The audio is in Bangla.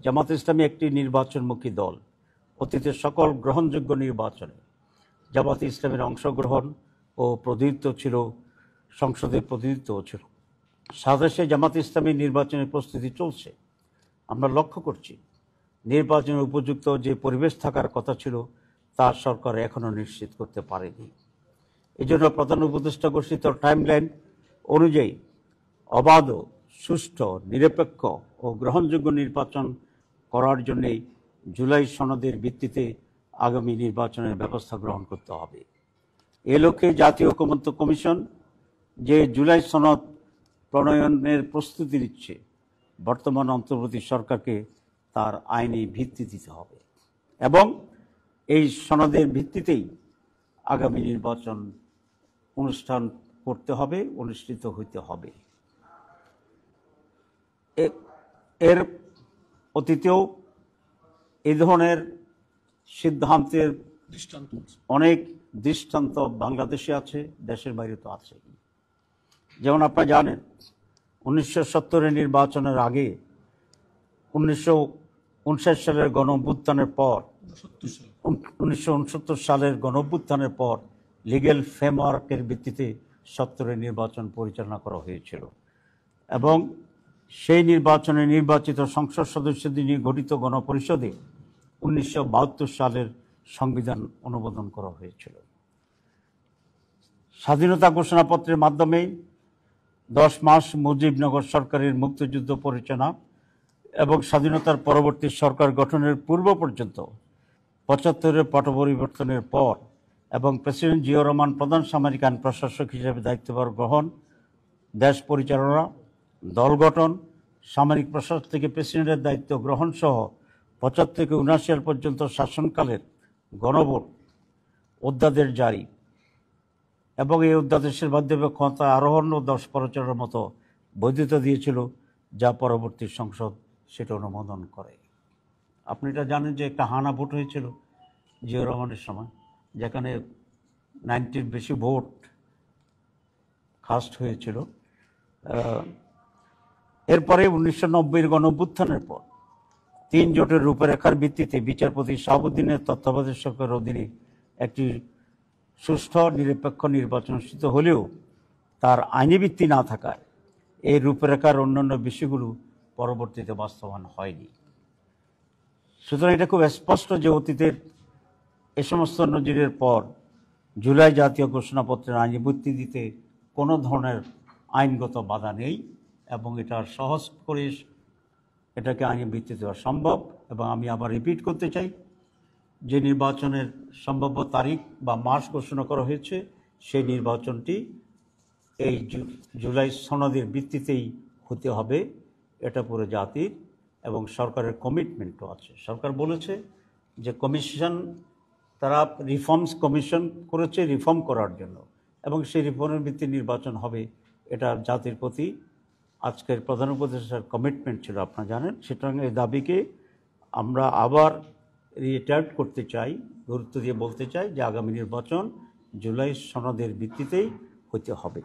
জামাত ইসলামী একটি নির্বাচনমুখী দল। অতীতের সকল গ্রহণযোগ্য নির্বাচনে জামাত ইসলামের অংশগ্রহণ ও প্রতিনিধিত্ব ছিল, সংসদের প্রতিনিধিত্বও ছিল। সাদেশে জামাত ইসলামী নির্বাচনের প্রস্তুতি চলছে। আমরা লক্ষ্য করছি নির্বাচনের উপযুক্ত যে পরিবেশ থাকার কথা ছিল তা সরকার এখনও নিশ্চিত করতে পারেনি। এই জন্য প্রধান উপদেষ্টা ঘোষিত টাইমলাইন অনুযায়ী অবাধ, সুষ্ঠু, নিরপেক্ষ ও গ্রহণযোগ্য নির্বাচন করার জন্যই জুলাই সনদের ভিত্তিতে আগামী নির্বাচনের ব্যবস্থা গ্রহণ করতে হবে। এ লক্ষ্যে জাতীয় ঐকমত্য কমিশন যে জুলাই সনদ প্রণয়নের প্রস্তুতি নিচ্ছে, বর্তমান অন্তর্বর্তী সরকারকে তার আইনি ভিত্তি দিতে হবে এবং এই সনদের ভিত্তিতেই আগামী নির্বাচন অনুষ্ঠান করতে হবে, অনুষ্ঠিত হইতে হবে। এর অতীতেও এই ধরনের সিদ্ধান্তের অনেক দৃষ্টান্ত বাংলাদেশে আছে, দেশের বাইরে তো আছে। যেমন আপনারা জানেন 1970 নির্বাচনের আগে 1959 সালের গণঅভ্যুত্থানের পর 1969 সালের গণঅভ্যুত্থানের পর লিগ্যাল ফ্রেমওয়ার্কের ভিত্তিতে 70 নির্বাচন পরিচালনা করা হয়েছিল এবং সেই নির্বাচনে নির্বাচিত সংসদ সদস্যদের নিয়ে গঠিত গণপরিষদে 1972 সালের সংবিধান অনুমোদন করা হয়েছিল। স্বাধীনতা ঘোষণাপত্রের মাধ্যমে 10 মাস মুজিবনগর সরকারের মুক্তিযুদ্ধ পরিচালনা এবং স্বাধীনতার পরবর্তী সরকার গঠনের পূর্ব পর্যন্ত 75-এর পট পরিবর্তনের পর এবং প্রেসিডেন্ট জিয়াউর রহমান প্রধান সামরিক আইন প্রশাসক হিসেবে দায়িত্বভার গ্রহণ, দেশ পরিচালনা, দল গঠন, সামরিক প্রশাসক থেকে প্রেসিডেন্টের দায়িত্ব গ্রহণ সহ 75 থেকে 79 সাল পর্যন্ত শাসনকালের গণভোট, অধ্যাদেশ জারি এবং এই অধ্যাদেশের মাধ্যমে ক্ষমতা আরোহণ ও দশ পরিচালনার মতো বৈধতা দিয়েছিল, যা পরবর্তী সংসদ সেটা অনুমোদন করে। আপনি এটা জানেন যে একটা হানা ভোট হয়েছিল জিয়াউর রহমানের সময়, যেখানে 90-র বেশি ভোট কাস্ট হয়েছিল। এরপরে 1990-এর গণঅভ্যুত্থানের পর 3 জোটের রূপরেখার ভিত্তিতে বিচারপতি শাহাবুদ্দিনের তত্ত্বাবধায়ক সরকারের অধীনে একটি সুষ্ঠু নিরপেক্ষ নির্বাচন অনুষ্ঠিত হলেও তার আইনি ভিত্তি না থাকায় এই রূপরেখার অন্যান্য বিষয়গুলো পরবর্তীতে বাস্তবায়ন হয়নি। সুতরাং এটা খুব স্পষ্ট যে অতীতের এ সমস্ত নজিরের পর জুলাই জাতীয় ঘোষণাপত্রের আইনি ভিত্তি দিতে কোনো ধরনের আইনগত বাধা নেই এবং এটা সহজ করে এটাকে আইনি ভিত্তি দেওয়া সম্ভব। এবং আমি আবার রিপিট করতে চাই যে নির্বাচনের সম্ভাব্য তারিখ বা মাস ঘোষণা করা হয়েছে, সেই নির্বাচনটি এই জুলাই সনদের ভিত্তিতেই হতে হবে। এটা পুরো জাতির এবং সরকারের কমিটমেন্টও আছে। সরকার বলেছে যে কমিশন, তারা রিফর্মস কমিশন করেছে রিফর্ম করার জন্য এবং সেই রিফর্মের ভিত্তিতে নির্বাচন হবে। এটা জাতির প্রতি আজকের প্রধান উপদেষ্টার কমিটমেন্ট ছিল, আপনারা জানেন। সুতরাং এই দাবিকে আমরা আবার রিটার্ট করতে চাই, গুরুত্ব দিয়ে বলতে চাই যে আগামী নির্বাচন জুলাই সনদের ভিত্তিতেই হতে হবে।